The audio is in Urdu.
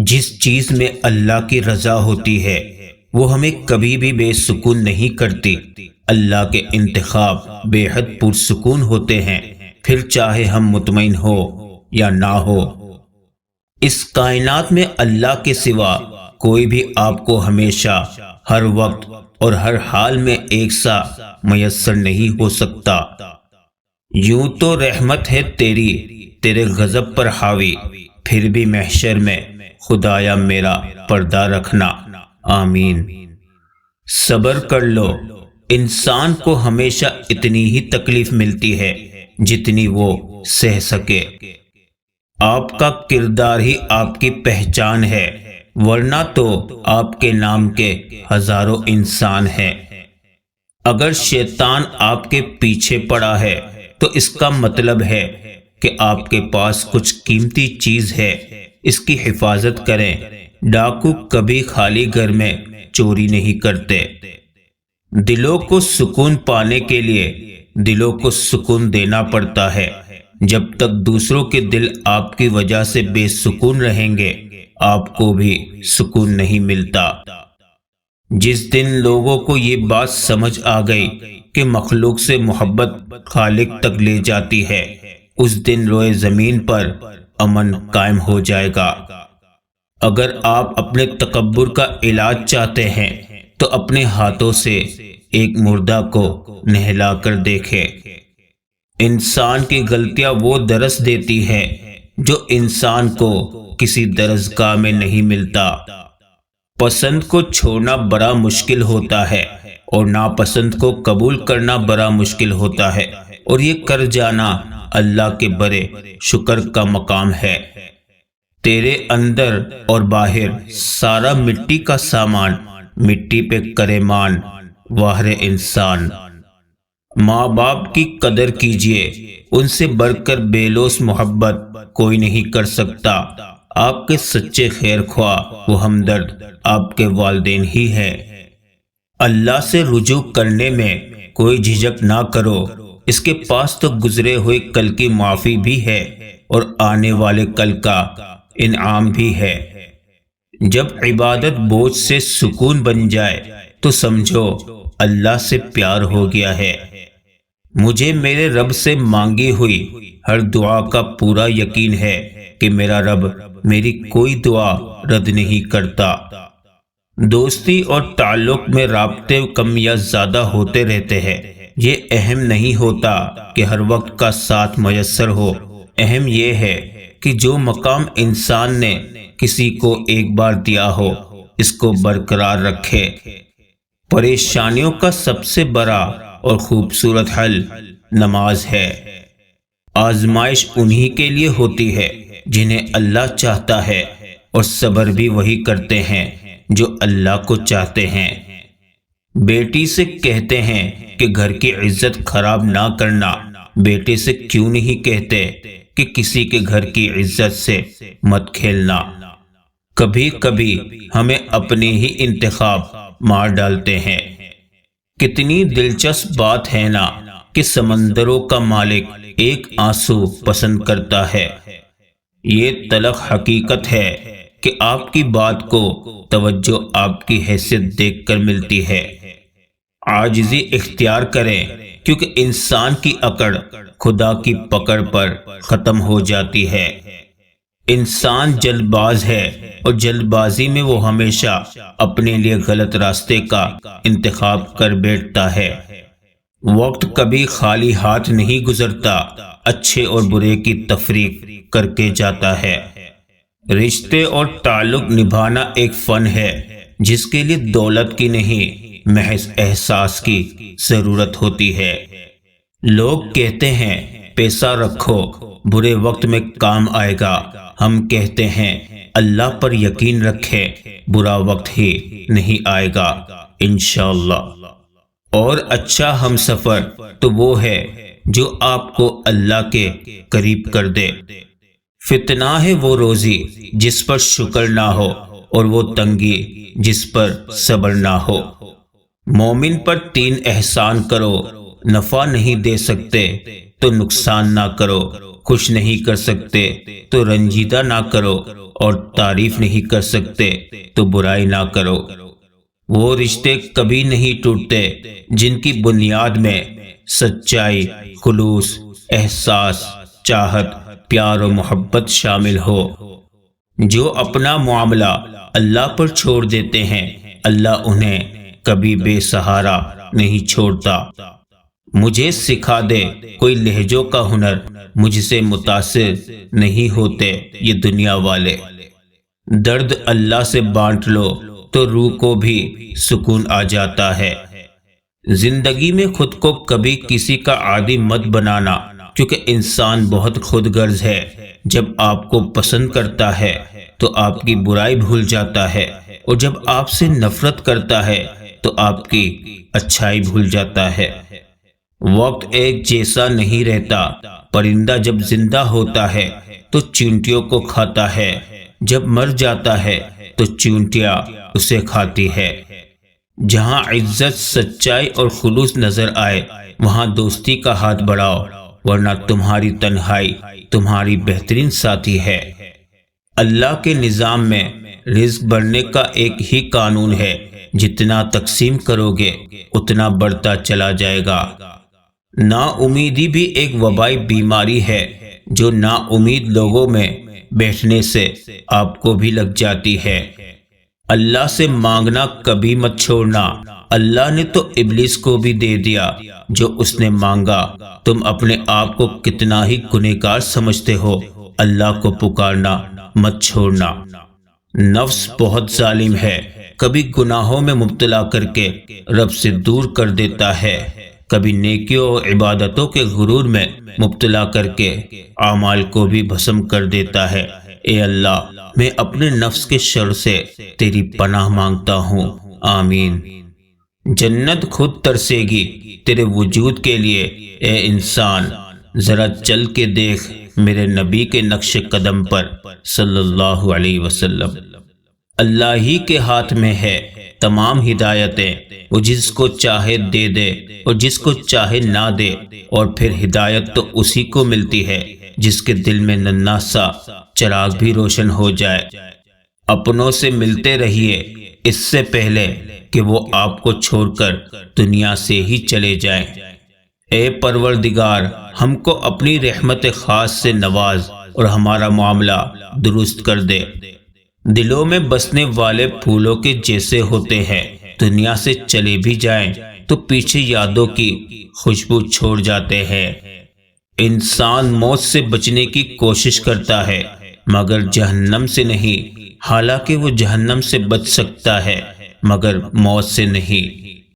جس چیز میں اللہ کی رضا ہوتی ہے وہ ہمیں کبھی بھی بے سکون نہیں کرتی۔ اللہ کے انتخاب بے حد پرسکون ہوتے ہیں، پھر چاہے ہم مطمئن ہو یا نہ ہو۔ اس کائنات میں اللہ کے سوا کوئی بھی آپ کو ہمیشہ، ہر وقت اور ہر حال میں ایک سا میسر نہیں ہو سکتا۔ یوں تو رحمت ہے تیری تیرے غضب پر حاوی، پھر بھی محشر میں خدایا میرا پردہ رکھنا، آمین۔ صبر کر لو، انسان کو ہمیشہ اتنی ہی تکلیف ملتی ہے جتنی وہ سہ سکے۔ آپ کا کردار ہی آپ کی پہچان ہے، ورنہ تو آپ کے نام کے ہزاروں انسان ہیں۔ اگر شیطان آپ کے پیچھے پڑا ہے تو اس کا مطلب ہے کہ آپ کے پاس کچھ قیمتی چیز ہے، اس کی حفاظت کریں۔ ڈاکو کبھی خالی گھر میں چوری نہیں کرتے۔ دلوں کو سکون پانے کے لیے دلوں کو سکون دینا پڑتا ہے۔ جب تک دوسروں کے دل آپ کی وجہ سے بے سکون رہیں گے، آپ کو بھی سکون نہیں ملتا۔ جس دن لوگوں کو یہ بات سمجھ آ گئی کہ مخلوق سے محبت خالق تک لے جاتی ہے، اس دن روئے زمین پر امن قائم ہو جائے گا۔ اگر آپ اپنے تکبر کا علاج چاہتے ہیں تو اپنے ہاتھوں سے ایک مردہ کو نہلا کر دیکھیں۔ انسان کی غلطیاں وہ درس دیتی ہے جو انسان کو کسی درسگاہ میں نہیں ملتا۔ پسند کو چھوڑنا بڑا مشکل ہوتا ہے اور ناپسند کو قبول کرنا بڑا مشکل ہوتا ہے، اور یہ کر جانا اللہ کے بڑے شکر کا مقام ہے۔ تیرے اندر اور باہر سارا مٹی کا سامان، مٹی پہ کرے مان واہر انسان۔ ماں باپ کی قدر کیجئے، ان سے بڑھ کر بے لوث محبت کوئی نہیں کر سکتا۔ آپ کے سچے خیر خواہ و ہمدرد آپ کے والدین ہی ہیں۔ اللہ سے رجوع کرنے میں کوئی جھجک نہ کرو، اس کے پاس تو گزرے ہوئے کل کی معافی بھی ہے اور آنے والے کل کا انعام بھی ہے۔ جب عبادت بوجھ سے سکون بن جائے تو سمجھو اللہ سے پیار ہو گیا ہے۔ مجھے میرے رب سے مانگی ہوئی ہر دعا کا پورا یقین ہے کہ میرا رب میری کوئی دعا رد نہیں کرتا۔ دوستی اور تعلق میں رابطے کم یا زیادہ ہوتے رہتے ہیں، یہ اہم نہیں ہوتا کہ ہر وقت کا ساتھ میسر ہو۔ اہم یہ ہے کہ جو مقام انسان نے کسی کو ایک بار دیا ہو اس کو برقرار رکھے۔ پریشانیوں کا سب سے بڑا اور خوبصورت حل نماز ہے۔ آزمائش انہی کے لیے ہوتی ہے جنہیں اللہ چاہتا ہے، اور صبر بھی وہی کرتے ہیں جو اللہ کو چاہتے ہیں۔ بیٹی سے کہتے ہیں کہ گھر کی عزت خراب نہ کرنا، بیٹے سے کیوں نہیں کہتے کہ کسی کے گھر کی عزت سے مت کھیلنا؟ کبھی کبھی ہمیں اپنے ہی انتخاب مار ڈالتے ہیں۔ کتنی دلچسپ بات ہے نا کہ سمندروں کا مالک ایک آنسو پسند کرتا ہے۔ یہ تلخ حقیقت ہے کہ آپ کی بات کو توجہ آپ کی حیثیت دیکھ کر ملتی ہے۔ عاجزی اختیار کریں، کیونکہ انسان کی اکڑ خدا کی پکڑ پر ختم ہو جاتی ہے۔ انسان جلد باز ہے، اور جلد بازی میں وہ ہمیشہ اپنے لیے غلط راستے کا انتخاب کر بیٹھتا ہے۔ وقت کبھی خالی ہاتھ نہیں گزرتا، اچھے اور برے کی تفریق کر کے جاتا ہے۔ رشتے اور تعلق نبھانا ایک فن ہے جس کے لیے دولت کی نہیں، محض احساس کی ضرورت ہوتی ہے۔ لوگ کہتے ہیں پیسہ رکھو، برے وقت میں کام آئے گا۔ ہم کہتے ہیں اللہ پر یقین رکھیں، برا وقت ہی نہیں آئے گا انشاءاللہ۔ اور اچھا ہم سفر تو وہ ہے جو آپ کو اللہ کے قریب کر دے۔ فتنہ ہے وہ روزی جس پر شکر نہ ہو، اور وہ تنگی جس پر صبر نہ ہو۔ مومن پر 3 احسان کرو، نفع نہیں دے سکتے تو نقصان نہ کرو، خوش نہیں کر سکتے تو رنجیدہ نہ کرو، اور تعریف نہیں کر سکتے تو برائی نہ کرو۔ وہ رشتے کبھی نہیں ٹوٹتے جن کی بنیاد میں سچائی، خلوص، احساس، چاہت، پیار و محبت شامل ہو۔ جو اپنا معاملہ اللہ پر چھوڑ دیتے ہیں، اللہ انہیں کبھی بے سہارا نہیں چھوڑتا۔ مجھے سکھا دے کوئی لہجوں کا ہنر، مجھ سے متاثر نہیں ہوتے یہ دنیا والے۔ درد اللہ سے بانٹ لو تو روح کو بھی سکون آ جاتا ہے۔ زندگی میں خود کو کبھی کسی کا عادی مت بنانا، کیونکہ انسان بہت خود غرض ہے۔ جب آپ کو پسند کرتا ہے تو آپ کی برائی بھول جاتا ہے، اور جب آپ سے نفرت کرتا ہے تو آپ کی اچھائی بھول جاتا ہے۔ وقت ایک جیسا نہیں رہتا۔ پرندہ جب زندہ ہوتا ہے تو چیونٹیوں کو کھاتا ہے، جب مر جاتا ہے تو چیونٹیاں اسے کھاتی ہے۔ جہاں عزت، سچائی اور خلوص نظر آئے وہاں دوستی کا ہاتھ بڑھاؤ، ورنہ تمہاری تنہائی تمہاری بہترین ساتھی ہے۔ اللہ کے نظام میں رزق بڑھنے کا ایک ہی قانون ہے، جتنا تقسیم کرو گے اتنا بڑھتا چلا جائے گا۔ نا امیدی بھی ایک وبائی بیماری ہے جو نا امید لوگوں میں بیٹھنے سے آپ کو بھی لگ جاتی ہے۔ اللہ سے مانگنا کبھی مت چھوڑنا۔ اللہ نے تو ابلیس کو بھی دے دیا جو اس نے مانگا۔ تم اپنے آپ کو کتنا ہی گنہگار سمجھتے ہو، اللہ کو پکارنا مت چھوڑنا۔ نفس بہت ظالم ہے، کبھی گناہوں میں مبتلا کر کے رب سے دور کر دیتا ہے، کبھی نیکیوں اور عبادتوں کے غرور میں مبتلا کر کے اعمال کو بھی بھسم کر دیتا ہے۔ اے اللہ، میں اپنے نفس کے شر سے تیری پناہ مانگتا ہوں، آمین۔ جنت خود ترسے گی تیرے وجود کے لیے، اے انسان ذرا چل کے دیکھ میرے نبی کے نقش قدم پر صلی اللہ علیہ وسلم۔ اللہ ہی کے ہاتھ میں ہے تمام ہدایتیں، وہ جس کو چاہے دے دے اور جس کو چاہے نہ دے، اور پھر ہدایت تو اسی کو ملتی ہے جس کے دل میں ننھا سا چراغ بھی روشن ہو جائے۔ اپنوں سے ملتے رہیے اس سے پہلے کہ وہ آپ کو چھوڑ کر دنیا سے ہی چلے جائیں۔ اے پروردگار، ہم کو اپنی رحمت خاص سے نواز اور ہمارا معاملہ درست کر دے۔ دلوں میں بسنے والے پھولوں کے جیسے ہوتے ہیں، دنیا سے چلے بھی جائیں تو پیچھے یادوں کی خوشبو چھوڑ جاتے ہیں۔ انسان موت سے بچنے کی کوشش کرتا ہے مگر جہنم سے نہیں، حالانکہ وہ جہنم سے بچ سکتا ہے مگر موت سے نہیں۔